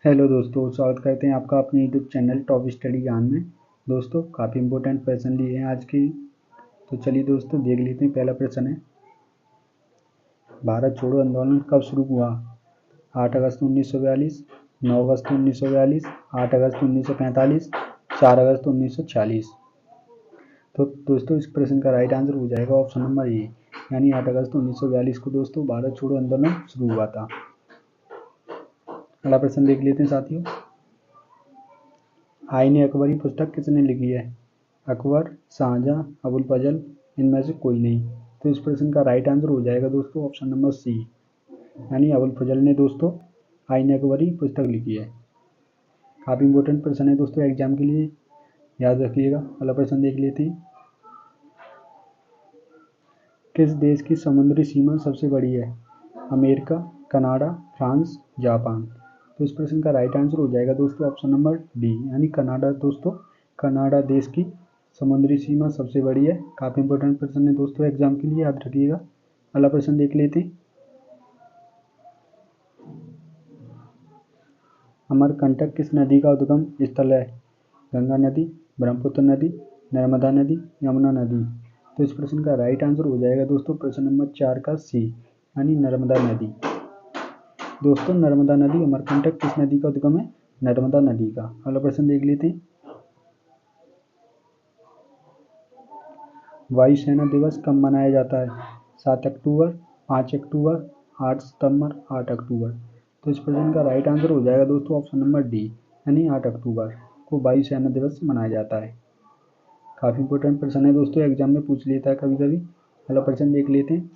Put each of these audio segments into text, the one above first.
Hello दोस्तों, स्वागत करते हैं आपका अपने यूट्यूब चैनल टॉप स्टडी ज्ञान में। दोस्तों काफ़ी इंपॉर्टेंट प्रश्न लिए हैं आज की। तो चलिए दोस्तों देख लेते हैं। पहला प्रश्न है, भारत छोड़ो आंदोलन कब शुरू हुआ? 8 अगस्त 1942, 9 अगस्त 1942, 8 अगस्त 1945, 4 अगस्त 1946। तो दोस्तों इस प्रश्न का राइट आंसर हो जाएगा ऑप्शन नंबर ए, यानी 8 अगस्त 1942 को दोस्तों भारत छोड़ो आंदोलन शुरू हुआ था। अगला प्रश्न देख लेते हैं साथियों। आईने अकबरी पुस्तक किसने लिखी है? अकबर, शाहजहां, अबुल फजल, इनमें से कोई नहीं। तो इस प्रश्न का राइट आंसर हो जाएगा दोस्तों ऑप्शन नंबर सी, यानी अबुल फजल ने दोस्तों आईने अकबरी पुस्तक लिखी है। काफ़ी इंपॉर्टेंट प्रश्न है दोस्तों एग्जाम के लिए, याद रखिएगा। अगला प्रश्न देख लेते हैं। किस देश की समुद्री सीमा सबसे बड़ी है? America, Canada, France, Japan. तो इस प्रश्न का राइट आंसर हो जाएगा दोस्तों ऑप्शन नंबर डी, यानी कनाडा। दोस्तों कनाडा देश की समुद्री सीमा सबसे बड़ी है। काफ़ी इंपॉर्टेंट प्रश्न है दोस्तों एग्जाम के लिए, याद रखिएगा। अगला प्रश्न देख लेते हैं। अमरकंटक किस नदी का उद्गम स्थल है? गंगा नदी, ब्रह्मपुत्र नदी, नर्मदा नदी, यमुना नदी। तो इस प्रश्न का राइट आंसर हो जाएगा दोस्तों प्रश्न नंबर 4 का सी, यानी नर्मदा नदी। दोस्तों नर्मदा नदी, अमरकंटक किस नदी का उद्गम है? नर्मदा नदी का। अगला प्रश्न देख लेते हैं। वायुसेना दिवस कब मनाया जाता है? 7 अक्टूबर, 5 अक्टूबर, 8 सितंबर, 8 अक्टूबर। तो इस प्रश्न का राइट आंसर हो जाएगा दोस्तों ऑप्शन नंबर डी, यानी 8 अक्टूबर को वायुसेना दिवस मनाया जाता है। काफ़ी इंपॉर्टेंट प्रश्न है दोस्तों, एग्जाम में पूछ लेता है कभी कभी। अगला प्रश्न देख लेते हैं।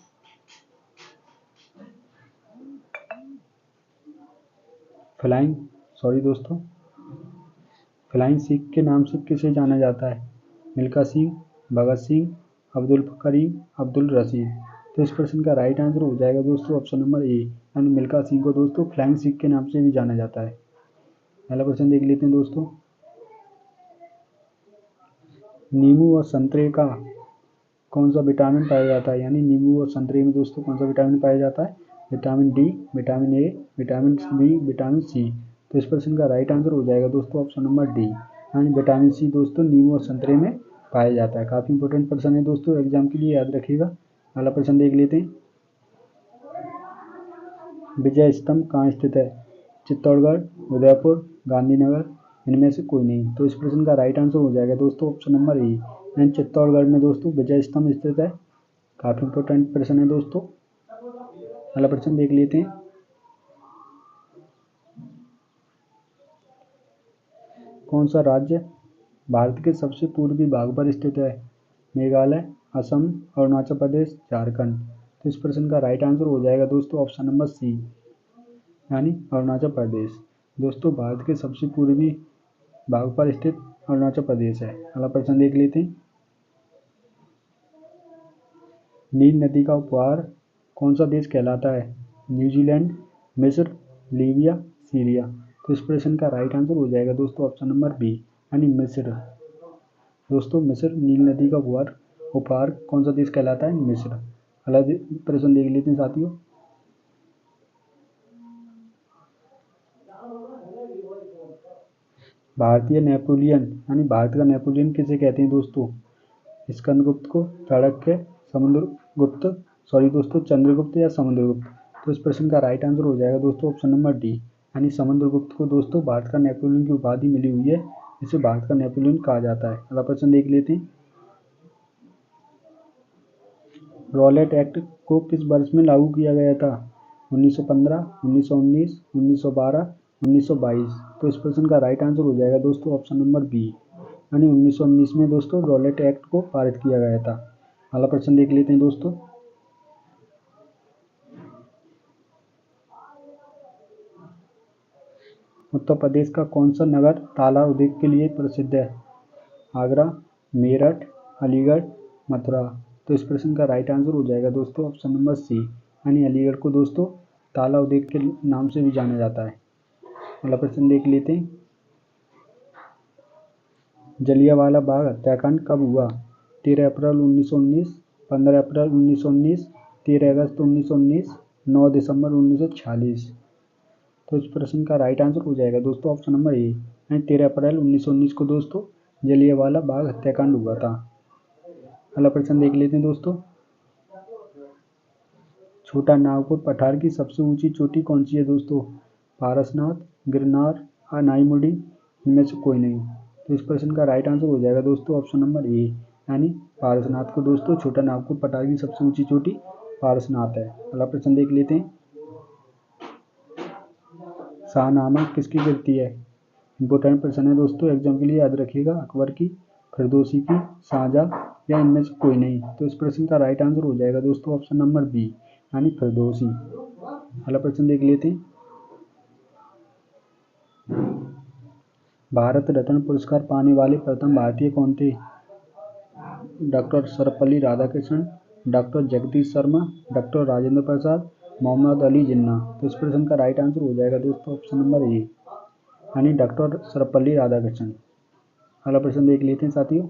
फ्लाइंग सिख के नाम से किसे जाना जाता है? मिल्खा सिंह, भगत सिंह, अब्दुल करीम, अब्दुल रशीद। तो इस प्रश्न का राइट आंसर हो जाएगा दोस्तों ऑप्शन नंबर ए, यानी मिल्खा सिंह को दोस्तों फ्लाइंग सिख के नाम से भी जाना जाता है। पहला प्रश्न देख लेते हैं दोस्तों। नींबू और संतरे का कौन सा विटामिन पाया जाता है? यानी नींबू और संतरे में दोस्तों कौन सा विटामिन पाया जाता है? Vitamin D, vitamin A, vitamin B, vitamin C. तो इस प्रश्न का राइट आंसर हो जाएगा दोस्तों ऑप्शन नंबर डी, यानी विटामिन सी दोस्तों नींबू और संतरे में पाया जाता है। काफ़ी इंपॉर्टेंट प्रश्न है दोस्तों एग्जाम के लिए, याद रखिएगा। अगला प्रश्न देख लेते हैं। विजय स्तंभ कहाँ स्थित है? चित्तौड़गढ़, उदयपुर, गांधीनगर, इनमें से कोई नहीं। तो इस प्रश्न का राइट आंसर हो जाएगा दोस्तों ऑप्शन नंबर ए, यानी चित्तौड़गढ़ में दोस्तों विजय स्तंभ स्थित है। काफ़ी इंपॉर्टेंट प्रश्न है दोस्तों। अगला प्रश्न देख लेते हैं। कौन सा राज्य भारत के सबसे पूर्वी भाग पर स्थित है? मेघालय, असम, अरुणाचल प्रदेश, झारखंड। तो इस प्रश्न का राइट आंसर हो जाएगा दोस्तों ऑप्शन नंबर सी, यानी अरुणाचल प्रदेश। दोस्तों भारत के सबसे पूर्वी भाग पर स्थित अरुणाचल प्रदेश है। अगला प्रश्न देख लेते हैं। नील नदी का उपहार कौन सा देश कहलाता है? न्यूजीलैंड, मिस्र, लीबिया, सीरिया। तो इस प्रश्न का राइट आंसर हो जाएगा दोस्तों ऑप्शन नंबर बी, यानी मिस्र। दोस्तों मिस्र नील नदी का उपहार कौन सा देश कहलाता है? मिस्र। अगला प्रश्न देख लेते हैं साथियों। भारतीय नेपोलियन, यानी भारत का नेपोलियन किसे कहते हैं दोस्तों? स्कंदगुप्त को, चाणक्य, समुद्रगुप्त, सॉरी दोस्तों चंद्रगुप्त या समुद्रगुप्त। तो इस प्रश्न का राइट आंसर हो जाएगा दोस्तों ऑप्शन नंबर डी, यानी समुद्रगुप्त को दोस्तों भारत का नेपोलियन की उपाधि मिली हुई है, इसे भारत का नेपोलियन कहा जाता है। अगला प्रश्न देख लेते हैं। रॉलेट एक्ट को किस वर्ष में लागू किया गया था? 1915, 1919, 1912, 1922। तो इस प्रश्न का राइट आंसर हो जाएगा दोस्तों ऑप्शन नंबर बी, यानी 1919 में दोस्तों रॉलेट एक्ट को पारित किया गया था। अगला प्रश्न देख लेते हैं दोस्तों। उत्तर प्रदेश का कौन सा नगर ताला उद्योग के लिए प्रसिद्ध है? आगरा, मेरठ, अलीगढ़, मथुरा। तो इस प्रश्न का राइट आंसर हो जाएगा दोस्तों ऑप्शन नंबर सी, यानी अलीगढ़ को दोस्तों ताला उद्योग के नाम से भी जाना जाता है। अगला प्रश्न देख लेते हैं। जलियांवाला बाग हत्याकांड कब हुआ? 13 अप्रैल 1919, 15 अप्रैल 1919, 13 अगस्त 1919, 9 दिसंबर 1946। तो इस प्रश्न का राइट आंसर हो जाएगा दोस्तों ऑप्शन नंबर ए, यानी 13 अप्रैल 1919 को दोस्तों जलियांवाला बाग हत्याकांड हुआ था। अगला प्रश्न देख लेते हैं दोस्तों। छोटा नागपुर पठार की सबसे ऊंची चोटी कौन सी है दोस्तों? पारसनाथ, गिरनार, अनाईमुड़ी, इनमें से कोई नहीं। तो इस प्रश्न का राइट आंसर हो जाएगा दोस्तों ऑप्शन नंबर ए, यानी पारसनाथ को दोस्तों छोटा नागपुर पठार की सबसे ऊंची चोटी पारसनाथ है। अगला प्रश्न देख लेते हैं। शाहनामा किसकी कृति है? इंपॉर्टेंट प्रश्न है दोस्तों, एग्जाम के लिए याद रखिएगा। अकबर की, फिरदौसी की, शाहजहां या इनमें से कोई नहीं। तो इस प्रश्न का राइट आंसर हो जाएगा दोस्तों ऑप्शन नंबर बी, यानी फिरदौसी। अगला प्रश्न देख लेते हैं। भारत रत्न पुरस्कार पाने वाले प्रथम भारतीय कौन थे? Doctor Sarvepalli Radhakrishnan, doctor Jagdish Sharma, doctor Rajendra Prasad, Mohammad Ali Jinnah. तो इस प्रश्न का राइट आंसर हो जाएगा दोस्तों ऑप्शन नंबर ए, यानी डॉक्टर सर्वपल्ली राधाकृष्णन। अगला प्रश्न देख लेते हैं साथियों।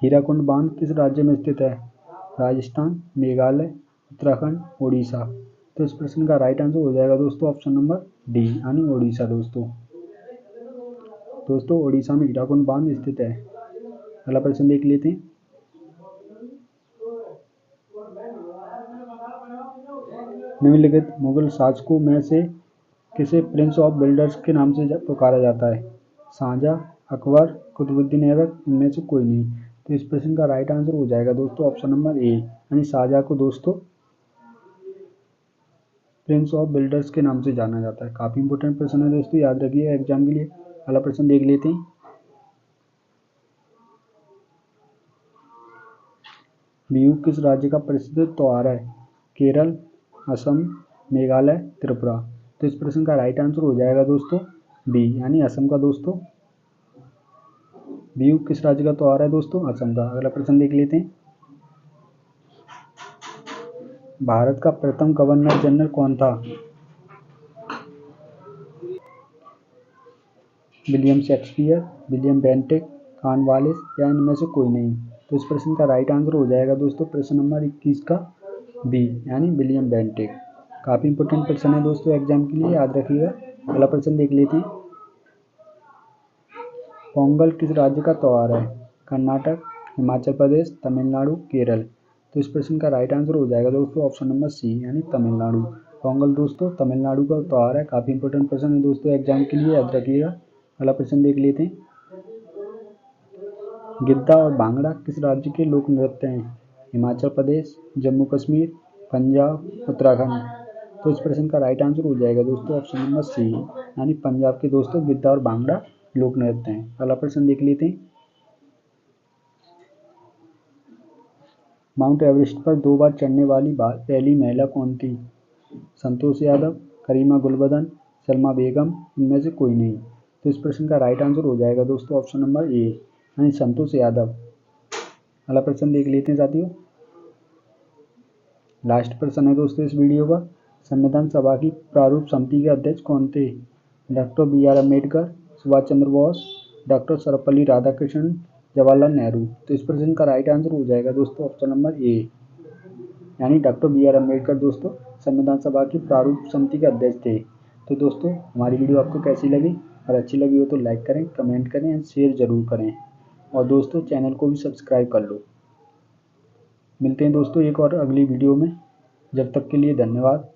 हीराकुंड बांध किस राज्य में स्थित है? राजस्थान, मेघालय, उत्तराखंड, ओडिशा। तो इस प्रश्न का राइट आंसर हो जाएगा दोस्तों ऑप्शन नंबर डी, यानी ओडिशा दोस्तों ओडिशा में हीराकुंड बांध स्थित है। अगला प्रश्न देख लेते हैं। निम्नलिखित मुगल शासकों में से किसे प्रिंस ऑफ बिल्डर्स के नाम से पुकारा जाता है? शाहजहां, अकबर, कुतुबुद्दीन ऐबक, इनमें से कोई नहीं। तो इस प्रश्न का राइट आंसर हो जाएगा दोस्तों ऑप्शन नंबर ए, यानी शाहजहां को दोस्तों प्रिंस ऑफ बिल्डर्स के नाम से जाना जाता है। काफी इंपोर्टेंट प्रश्न है दोस्तों, याद रखिए एग्जाम के लिए। अगला प्रश्न देख लेते हैं। बिहू किस राज्य का प्रसिद्ध त्योहार है? केरल, असम, मेघालय, त्रिपुरा। तो इस प्रश्न का राइट आंसर हो जाएगा दोस्तों बी, यानी असम का दोस्तों। बिहू किस राज्य का त्योहार है दोस्तों? असम का। अगला प्रश्न देख लेते हैं। भारत का प्रथम गवर्नर जनरल कौन था? William Shakespeare, William Bentinck, Cornwallis या इनमें से कोई नहीं। तो इस प्रश्न का राइट आंसर हो जाएगा दोस्तों प्रश्न नंबर 21 का बी, यानी विलियम बेंटिक। काफी इंपोर्टेंट प्रश्न है दोस्तों, एग्जाम के लिए याद रखिएगा। अगला प्रश्न देख लेते हैं। पोंगल किस राज्य का त्योहार है? कर्नाटक, हिमाचल प्रदेश, तमिलनाडु, केरल। तो इस प्रश्न का राइट आंसर हो जाएगा दोस्तों ऑप्शन नंबर सी, यानी तमिलनाडु। पोंगल दोस्तों तमिलनाडु का त्योहार है। काफी इंपोर्टेंट प्रश्न है दोस्तों, एग्जाम के लिए याद रखिएगा। अगला प्रश्न देख लेते हैं। गिद्दा और भांगड़ा किस राज्य के लोक नृत्य हैं? हिमाचल प्रदेश, जम्मू कश्मीर, पंजाब, उत्तराखंड। तो इस प्रश्न का राइट आंसर हो जाएगा दोस्तों ऑप्शन नंबर सी, यानी पंजाब के दोस्तों गिद्दा और भांगड़ा लोक नृत्य हैं। अगला प्रश्न देख लेते हैं। माउंट एवरेस्ट पर 2 बार चढ़ने वाली पहली महिला कौन थी? संतोष यादव, करीमा गुलबदन, सलमा बेगम, इनमें से कोई नहीं। तो इस प्रश्न का राइट आंसर हो जाएगा दोस्तों ऑप्शन नंबर ए, यानी संतोष यादव। अगला प्रश्न देख लेते हैं साथियों। लास्ट प्रश्न है दोस्तों इस वीडियो का। संविधान सभा की प्रारूप समिति के अध्यक्ष कौन थे? Doctor B R Ambedkar, Subhash Chandra Bose, doctor Sarvepalli Radhakrishnan, Jawaharlal Nehru. तो इस प्रश्न का राइट आंसर हो जाएगा दोस्तों ऑप्शन नंबर ए, यानी डॉक्टर बी आर अम्बेडकर दोस्तों संविधान सभा की प्रारूप समिति के अध्यक्ष थे। तो दोस्तों हमारी वीडियो आपको कैसी लगी? और अच्छी लगी हो तो लाइक करें, कमेंट करें एंड शेयर जरूर करें। और दोस्तों चैनल को भी सब्सक्राइब कर लो। मिलते हैं दोस्तों एक और अगली वीडियो में। जब तक के लिए धन्यवाद।